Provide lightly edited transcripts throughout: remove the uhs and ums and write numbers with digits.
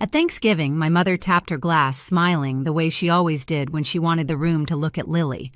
At Thanksgiving, my mother tapped her glass, smiling the way she always did when she wanted the room to look at Lily.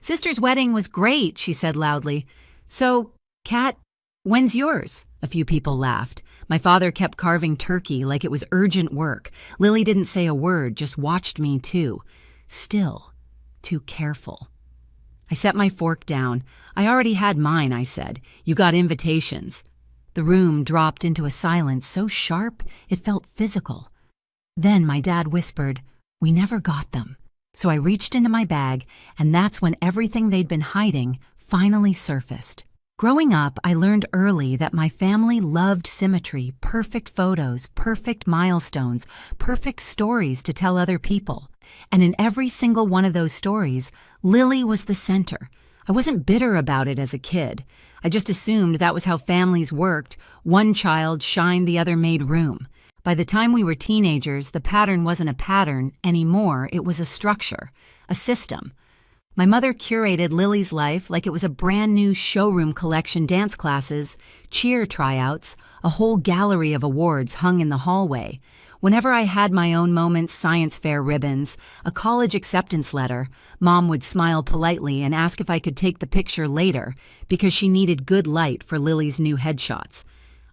"Sister's wedding was great," she said loudly. "So, Kat, when's yours?" A few people laughed. My father kept carving turkey like it was urgent work. Lily didn't say a word, just watched me too. Still, too careful. I set my fork down. "I already had mine," I said. "You got invitations." The room dropped into a silence so sharp it felt physical. Then my dad whispered, "We never got them." So I reached into my bag, and that's when everything they'd been hiding finally surfaced. Growing up, I learned early that my family loved symmetry, perfect photos, perfect milestones, perfect stories to tell other people. And in every single one of those stories, Lily was the center. I wasn't bitter about it as a kid. I just assumed that was how families worked. One child shined, the other made room. By the time we were teenagers, the pattern wasn't a pattern anymore. It was a structure, a system. My mother curated Lily's life like it was a brand new showroom collection, dance classes, cheer tryouts, a whole gallery of awards hung in the hallway. Whenever I had my own moments, science fair ribbons, a college acceptance letter, Mom would smile politely and ask if I could take the picture later because she needed good light for Lily's new headshots.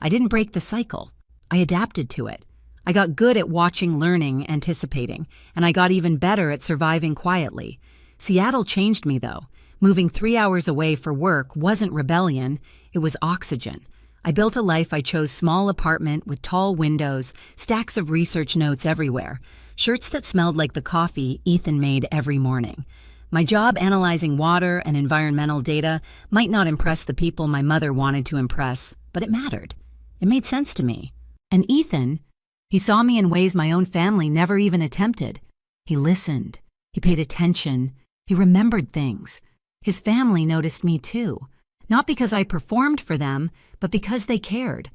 I didn't break the cycle. I adapted to it. I got good at watching, learning, anticipating, and I got even better at surviving quietly. Seattle changed me, though. Moving 3 hours away for work wasn't rebellion, it was oxygen. I built a life I chose: small apartment with tall windows, stacks of research notes everywhere, shirts that smelled like the coffee Ethan made every morning. My job analyzing water and environmental data might not impress the people my mother wanted to impress, but it mattered. It made sense to me. And Ethan, he saw me in ways my own family never even attempted. He listened. He paid attention. He remembered things. His family noticed me too. Not because I performed for them, but because they cared.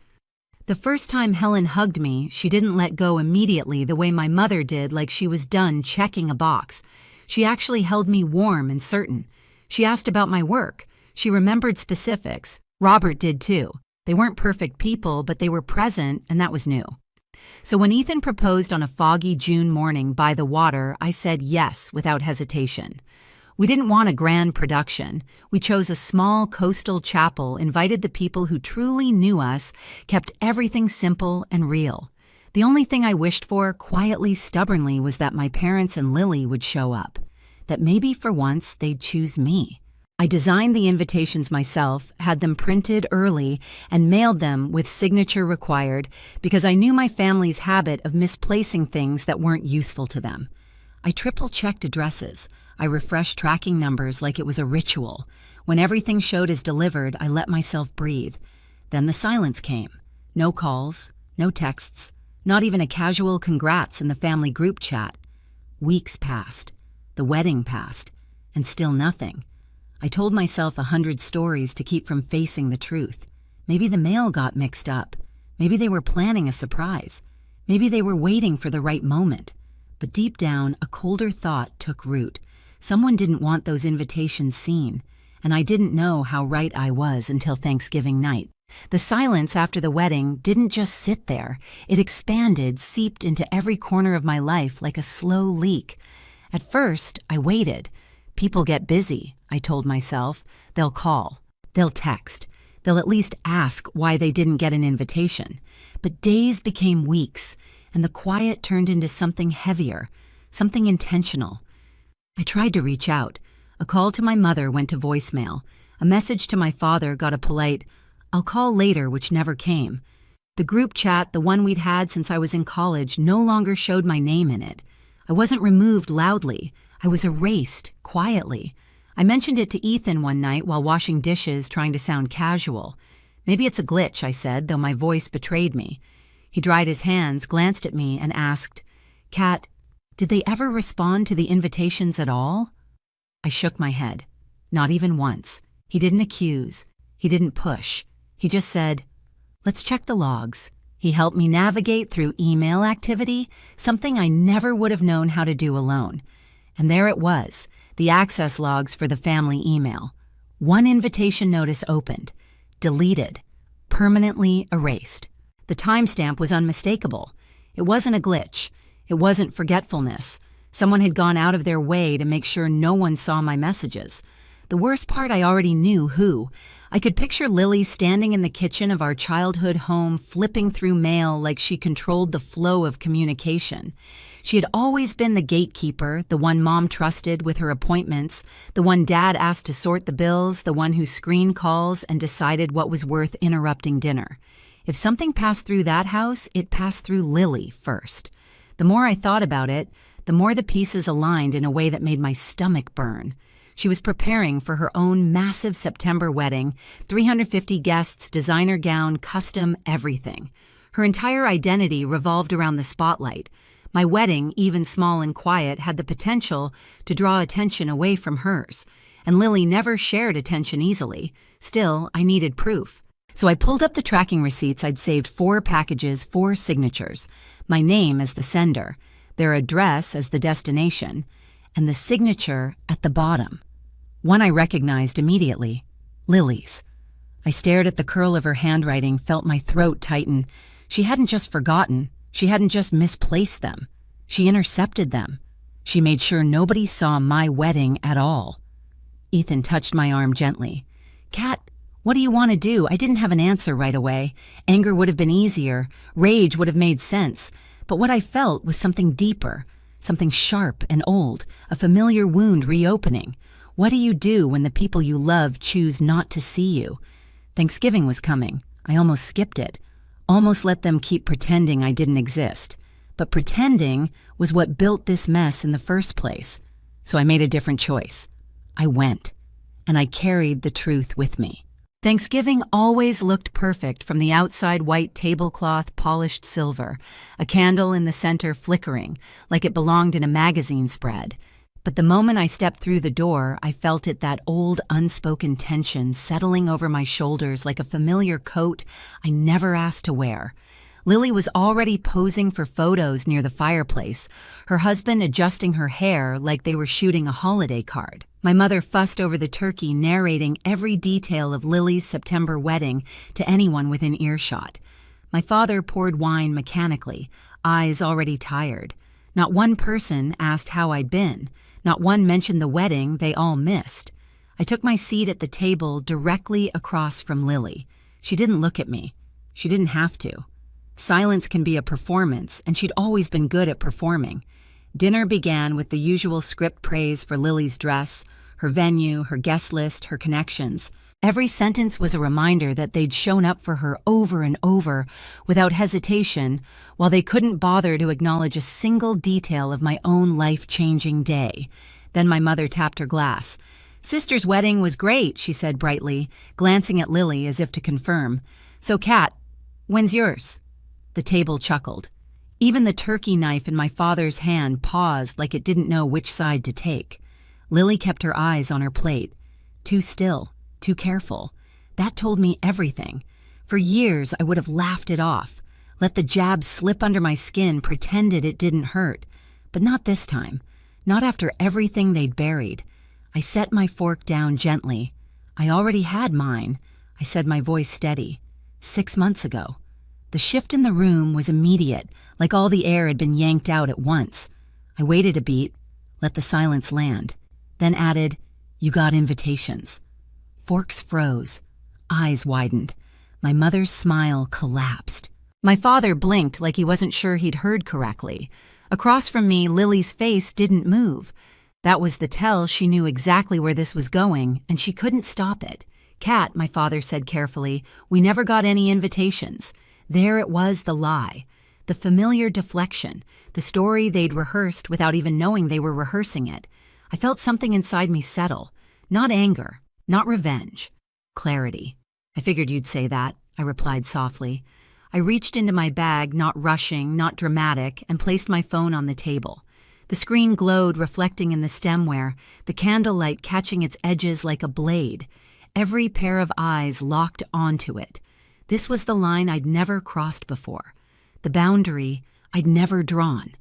The first time Helen hugged me, she didn't let go immediately the way my mother did, like she was done checking a box. She actually held me warm and certain. She asked about my work. She remembered specifics. Robert did too. They weren't perfect people, but they were present, and that was new. So when Ethan proposed on a foggy June morning by the water, I said yes without hesitation. We didn't want a grand production. We chose a small coastal chapel, invited the people who truly knew us, kept everything simple and real. The only thing I wished for, quietly, stubbornly, was that my parents and Lily would show up. That maybe for once they'd choose me. I designed the invitations myself, had them printed early, and mailed them with signature required because I knew my family's habit of misplacing things that weren't useful to them. I triple-checked addresses. I refreshed tracking numbers like it was a ritual. When everything showed as delivered, I let myself breathe. Then the silence came. No calls, no texts, not even a casual congrats in the family group chat. Weeks passed. The wedding passed. And still nothing. I told myself 100 stories to keep from facing the truth. Maybe the mail got mixed up. Maybe they were planning a surprise. Maybe they were waiting for the right moment. But deep down, a colder thought took root. Someone didn't want those invitations seen, and I didn't know how right I was until Thanksgiving night. The silence after the wedding didn't just sit there. It expanded, seeped into every corner of my life like a slow leak. At first, I waited. People get busy, I told myself. They'll call. They'll text. They'll at least ask why they didn't get an invitation. But days became weeks, and the quiet turned into something heavier, something intentional. I tried to reach out. A call to my mother went to voicemail. A message to my father got a polite, "I'll call later," which never came. The group chat, the one we'd had since I was in college, no longer showed my name in it. I wasn't removed loudly. I was erased, quietly. I mentioned it to Ethan one night while washing dishes, trying to sound casual. "Maybe it's a glitch," I said, though my voice betrayed me. He dried his hands, glanced at me, and asked, "Kat, did they ever respond to the invitations at all?" I shook my head. Not even once. He didn't accuse. He didn't push. He just said, "Let's check the logs." He helped me navigate through email activity, something I never would have known how to do alone. And there it was, the access logs for the family email. One invitation notice opened, deleted, permanently erased. The timestamp was unmistakable. It wasn't a glitch. It wasn't forgetfulness. Someone had gone out of their way to make sure no one saw my messages. The worst part, I already knew who. I could picture Lily standing in the kitchen of our childhood home, flipping through mail like she controlled the flow of communication. She had always been the gatekeeper, the one Mom trusted with her appointments, the one Dad asked to sort the bills, the one who screened calls and decided what was worth interrupting dinner. If something passed through that house, it passed through Lily first. The more I thought about it, the more the pieces aligned in a way that made my stomach burn. She was preparing for her own massive September wedding, 350 guests, designer gown, custom, everything. Her entire identity revolved around the spotlight. My wedding, even small and quiet, had the potential to draw attention away from hers. And Lily never shared attention easily. Still, I needed proof. So I pulled up the tracking receipts. I'd saved 4 packages, 4 signatures. My name as the sender, their address as the destination, and the signature at the bottom. One I recognized immediately, Lily's. I stared at the curl of her handwriting, felt my throat tighten. She hadn't just forgotten. She hadn't just misplaced them. She intercepted them. She made sure nobody saw my wedding at all. Ethan touched my arm gently. "Kat, what do you want to do?" I didn't have an answer right away. Anger would have been easier. Rage would have made sense. But what I felt was something deeper, something sharp and old, a familiar wound reopening. What do you do when the people you love choose not to see you? Thanksgiving was coming. I almost skipped it. Almost let them keep pretending I didn't exist. But pretending was what built this mess in the first place. So I made a different choice. I went. And I carried the truth with me. Thanksgiving always looked perfect from the outside white tablecloth polished silver, a candle in the center flickering, like it belonged in a magazine spread. But the moment I stepped through the door, I felt that old unspoken tension settling over my shoulders like a familiar coat I never asked to wear. Lily was already posing for photos near the fireplace, her husband adjusting her hair like they were shooting a holiday card. My mother fussed over the turkey, narrating every detail of Lily's September wedding to anyone within earshot. My father poured wine mechanically, eyes already tired. Not one person asked how I'd been. Not one mentioned the wedding they all missed. I took my seat at the table directly across from Lily. She didn't look at me. She didn't have to. Silence can be a performance, and she'd always been good at performing. Dinner began with the usual script praise for Lily's dress, her venue, her guest list, her connections. Every sentence was a reminder that they'd shown up for her over and over without hesitation, while they couldn't bother to acknowledge a single detail of my own life-changing day. Then my mother tapped her glass. "Sister's wedding was great," she said brightly, glancing at Lily as if to confirm. "So, Kat, when's yours?" The table chuckled. Even the turkey knife in my father's hand paused like it didn't know which side to take. Lily kept her eyes on her plate. Too still, too careful. That told me everything. For years, I would have laughed it off, let the jab slip under my skin, pretended it didn't hurt. But not this time. Not after everything they'd buried. I set my fork down gently. I already had mine. I said, my voice steady. 6 months ago. The shift in the room was immediate, like all the air had been yanked out at once. I waited a beat, let the silence land, then added, "You got invitations." Forks froze. Eyes widened. My mother's smile collapsed. My father blinked like he wasn't sure he'd heard correctly. Across from me, Lily's face didn't move. That was the tell she knew exactly where this was going, and she couldn't stop it. "Kat," my father said carefully, "we never got any invitations." There it was, the lie, the familiar deflection, the story they'd rehearsed without even knowing they were rehearsing it. I felt something inside me settle. Not anger, not revenge. Clarity. "I figured you'd say that," I replied softly. I reached into my bag, not rushing, not dramatic, and placed my phone on the table. The screen glowed, reflecting in the stemware, the candlelight catching its edges like a blade. Every pair of eyes locked onto it. This was the line I'd never crossed before, the boundary I'd never drawn.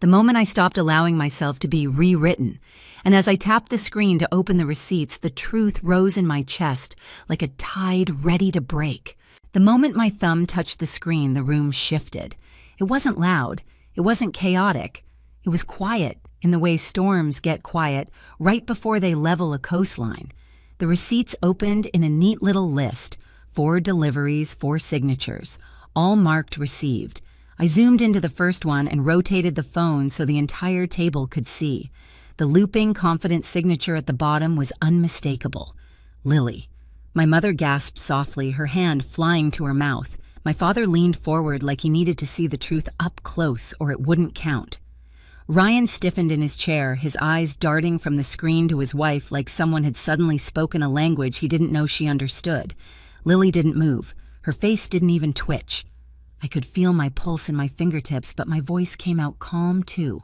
The moment I stopped allowing myself to be rewritten, and as I tapped the screen to open the receipts, the truth rose in my chest like a tide ready to break. The moment my thumb touched the screen, the room shifted. It wasn't loud. It wasn't chaotic. It was quiet, in the way storms get quiet right before they level a coastline. The receipts opened in a neat little list, 4 deliveries, 4 signatures, all marked received. I zoomed into the first one and rotated the phone so the entire table could see. The looping, confident signature at the bottom was unmistakable. Lily. My mother gasped softly, her hand flying to her mouth. My father leaned forward like he needed to see the truth up close or it wouldn't count. Ryan stiffened in his chair, his eyes darting from the screen to his wife like someone had suddenly spoken a language he didn't know she understood. Lily didn't move. Her face didn't even twitch. I could feel my pulse in my fingertips, but my voice came out calm too.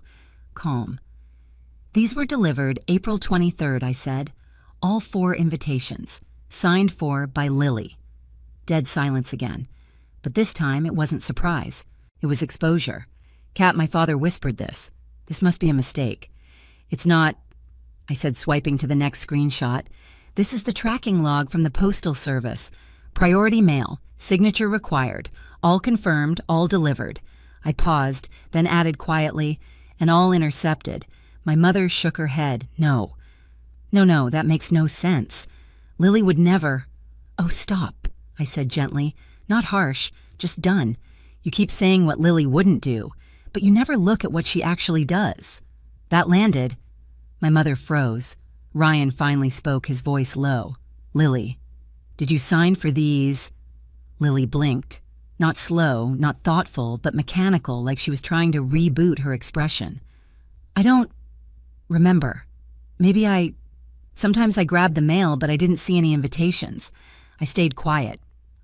Calm. These were delivered April 23rd, I said. All 4 invitations. Signed for by Lily. Dead silence again. But this time it wasn't surprise. It was exposure. Kat, my father whispered this. This must be a mistake. It's not, I said, swiping to the next screenshot. This is the tracking log from the Postal Service. Priority mail. Signature required. All confirmed, all delivered. I paused, then added quietly, and all intercepted. My mother shook her head. No. No, that makes no sense. Lily would never. Oh, stop, I said gently. Not harsh, just done. You keep saying what Lily wouldn't do, but you never look at what she actually does. That landed. My mother froze. Ryan finally spoke, his voice low. Lily, did you sign for these? Lily blinked. Not slow, not thoughtful, but mechanical, like she was trying to reboot her expression. I don't remember. Sometimes I grabbed the mail, but I didn't see any invitations. I stayed quiet.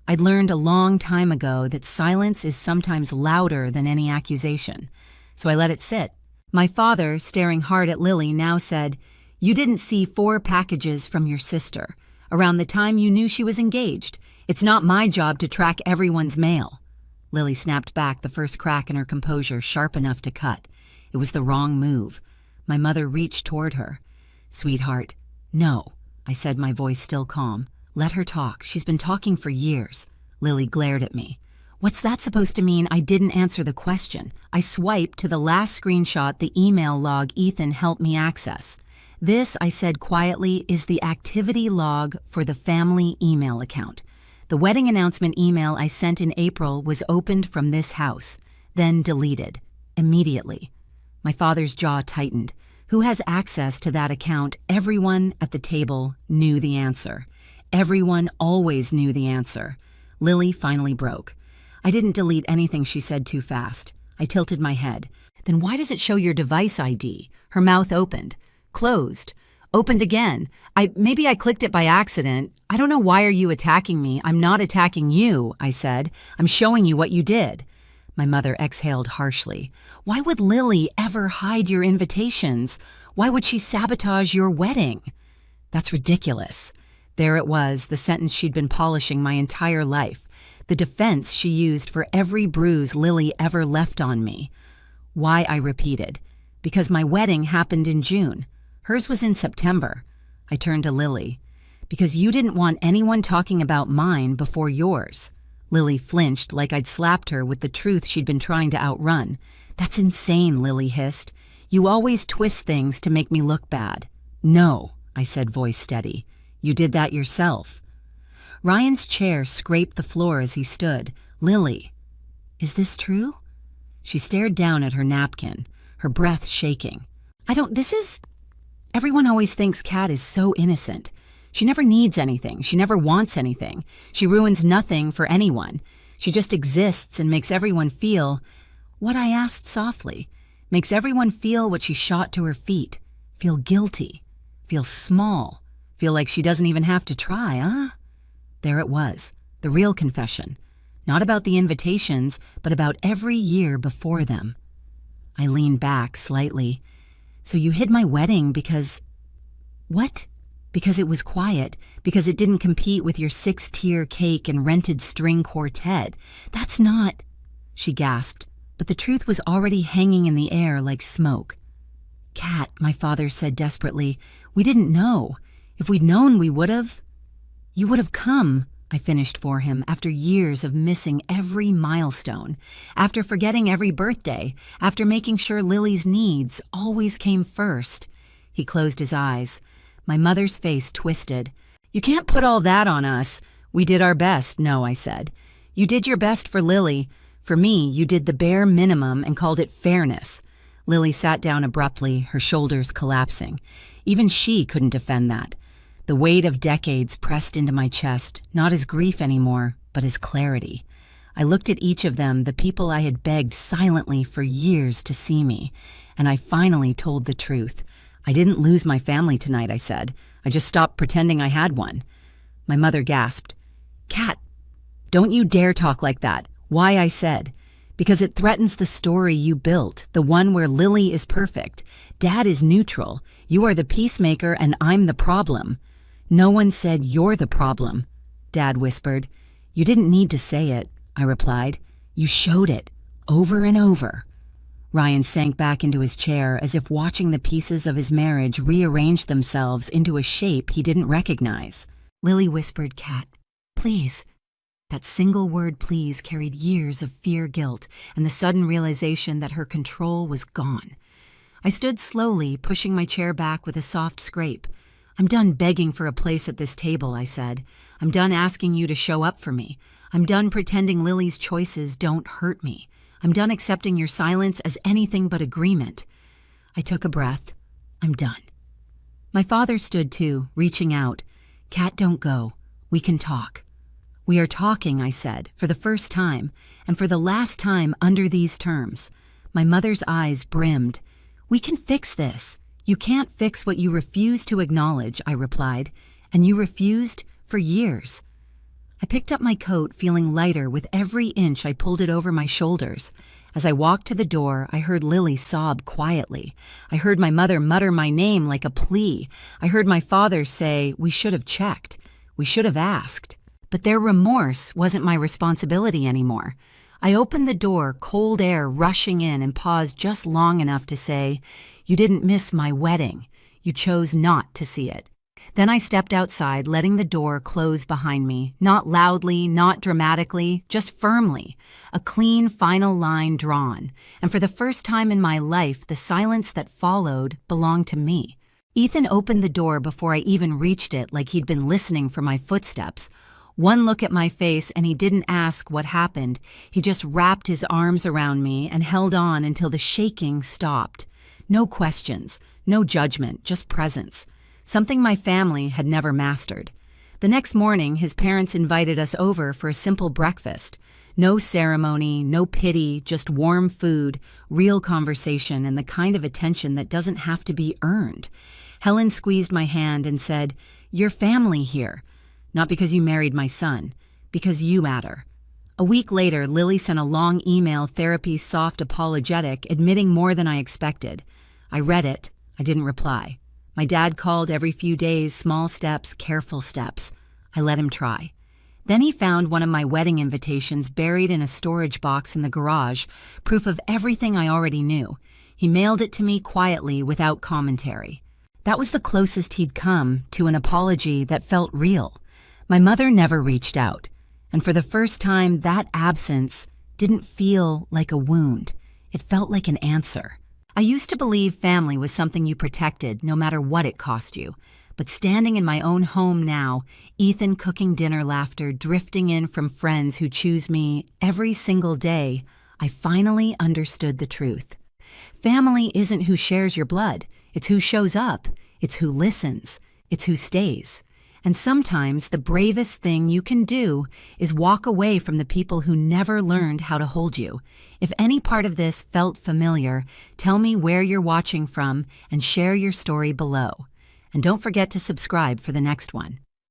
I'd learned a long time ago that silence is sometimes louder than any accusation. So I let it sit. My father, staring hard at Lily, now said, You didn't see 4 packages from your sister. Around the time you knew she was engaged. It's not my job to track everyone's mail. Lily snapped back, the first crack in her composure sharp enough to cut. It was the wrong move. My mother reached toward her. Sweetheart, no, I said, my voice still calm. Let her talk. She's been talking for years. Lily glared at me. What's that supposed to mean? I didn't answer the question. I swiped to the last screenshot, the email log Ethan helped me access. This, I said quietly, is the activity log for the family email account. The wedding announcement email I sent in April was opened from this house, then deleted. Immediately. My father's jaw tightened. Who has access to that account? Everyone at the table knew the answer. Everyone always knew the answer. Lily finally broke. I didn't delete anything she said too fast. I tilted my head. Then why does it show your device ID? Her mouth opened. Closed. Opened again. Maybe I clicked it by accident. I don't know, why are you attacking me? I'm not attacking you, I said. I'm showing you what you did. My mother exhaled harshly. Why would Lily ever hide your invitations? Why would she sabotage your wedding? That's ridiculous. There it was, the sentence she'd been polishing my entire life. The defense she used for every bruise Lily ever left on me. Why, I repeated. Because my wedding happened in June. Hers was in September. I turned to Lily. Because you didn't want anyone talking about mine before yours. Lily flinched like I'd slapped her with the truth she'd been trying to outrun. That's insane, Lily hissed. You always twist things to make me look bad. No, I said, voice steady. You did that yourself. Ryan's chair scraped the floor as he stood. Lily, is this true? She stared down at her napkin, her breath shaking. Everyone always thinks Kat is so innocent. She never needs anything. She never wants anything. She ruins nothing for anyone. She just exists and makes everyone feel what I asked softly. Makes everyone feel what she shot to her feet. Feel guilty. Feel small. Feel like she doesn't even have to try, huh? There it was, the real confession. Not about the invitations, but about every year before them. I leaned back slightly. So you hid my wedding because... What? Because it was quiet, because it didn't compete with your 6-tier cake and rented string quartet. That's not... She gasped, but the truth was already hanging in the air like smoke. Kat, my father said desperately, we didn't know. If we'd known, we would have... You would have come, I finished for him after years of missing every milestone, after forgetting every birthday, after making sure Lily's needs always came first. He closed his eyes. My mother's face twisted. "You can't put all that on us." "We did our best, no," I said. "You did your best for Lily. For me, you did the bare minimum and called it fairness." Lily sat down abruptly, her shoulders collapsing. Even she couldn't defend that. The weight of decades pressed into my chest, not as grief anymore, but as clarity. I looked at each of them, the people I had begged silently for years to see me, and I finally told the truth. "I didn't lose my family tonight," I said. "I just stopped pretending I had one." My mother gasped. "Kat, don't you dare talk like that." "Why?" I said. "Because it threatens the story you built, the one where Lily is perfect. Dad is neutral. You are the peacemaker and I'm the problem." "No one said you're the problem," Dad whispered. "You didn't need to say it," I replied. "You showed it, over and over." Ryan sank back into his chair as if watching the pieces of his marriage rearrange themselves into a shape he didn't recognize. Lily whispered, "Kat, please." That single word "please" carried years of fear, guilt, and the sudden realization that her control was gone. I stood slowly, pushing my chair back with a soft scrape. "I'm done begging for a place at this table," I said. "I'm done asking you to show up for me. I'm done pretending Lily's choices don't hurt me. I'm done accepting your silence as anything but agreement." I took a breath. "I'm done." My father stood too, reaching out. "Kat, don't go. We can talk." "We are talking," I said, for the first time, and for the last time under these terms. My mother's eyes brimmed. "We can fix this." "You can't fix what you refuse to acknowledge," I replied, "and you refused for years." I picked up my coat, feeling lighter with every inch I pulled it over my shoulders. As I walked to the door, I heard Lily sob quietly. I heard my mother mutter my name like a plea. I heard my father say, "We should have checked. We should have asked." But their remorse wasn't my responsibility anymore. I opened the door, cold air rushing in, and paused just long enough to say, "You didn't miss my wedding. You chose not to see it." Then I stepped outside, letting the door close behind me, not loudly, not dramatically, just firmly, a clean final line drawn. And for the first time in my life, the silence that followed belonged to me. Ethan opened the door before I even reached it, like he'd been listening for my footsteps. One look at my face and he didn't ask what happened. He just wrapped his arms around me and held on until the shaking stopped. No questions, no judgment, just presence. Something my family had never mastered. The next morning, his parents invited us over for a simple breakfast. No ceremony, no pity, just warm food, real conversation, and the kind of attention that doesn't have to be earned. Helen squeezed my hand and said, "You're family here. Not because you married my son, because you matter." A week later, Lily sent a long email, therapy soft apologetic, admitting more than I expected. I read it. I didn't reply. My dad called every few days, small steps, careful steps. I let him try. Then he found one of my wedding invitations buried in a storage box in the garage, proof of everything I already knew. He mailed it to me quietly, without commentary. That was the closest he'd come to an apology that felt real. My mother never reached out, and for the first time, that absence didn't feel like a wound. It felt like an answer. I used to believe family was something you protected, no matter what it cost you. But standing in my own home now, Ethan cooking dinner laughter drifting in from friends who choose me every single day, I finally understood the truth. Family isn't who shares your blood. It's who shows up. It's who listens. It's who stays. And sometimes the bravest thing you can do is walk away from the people who never learned how to hold you. If any part of this felt familiar, tell me where you're watching from and share your story below. And don't forget to subscribe for the next one.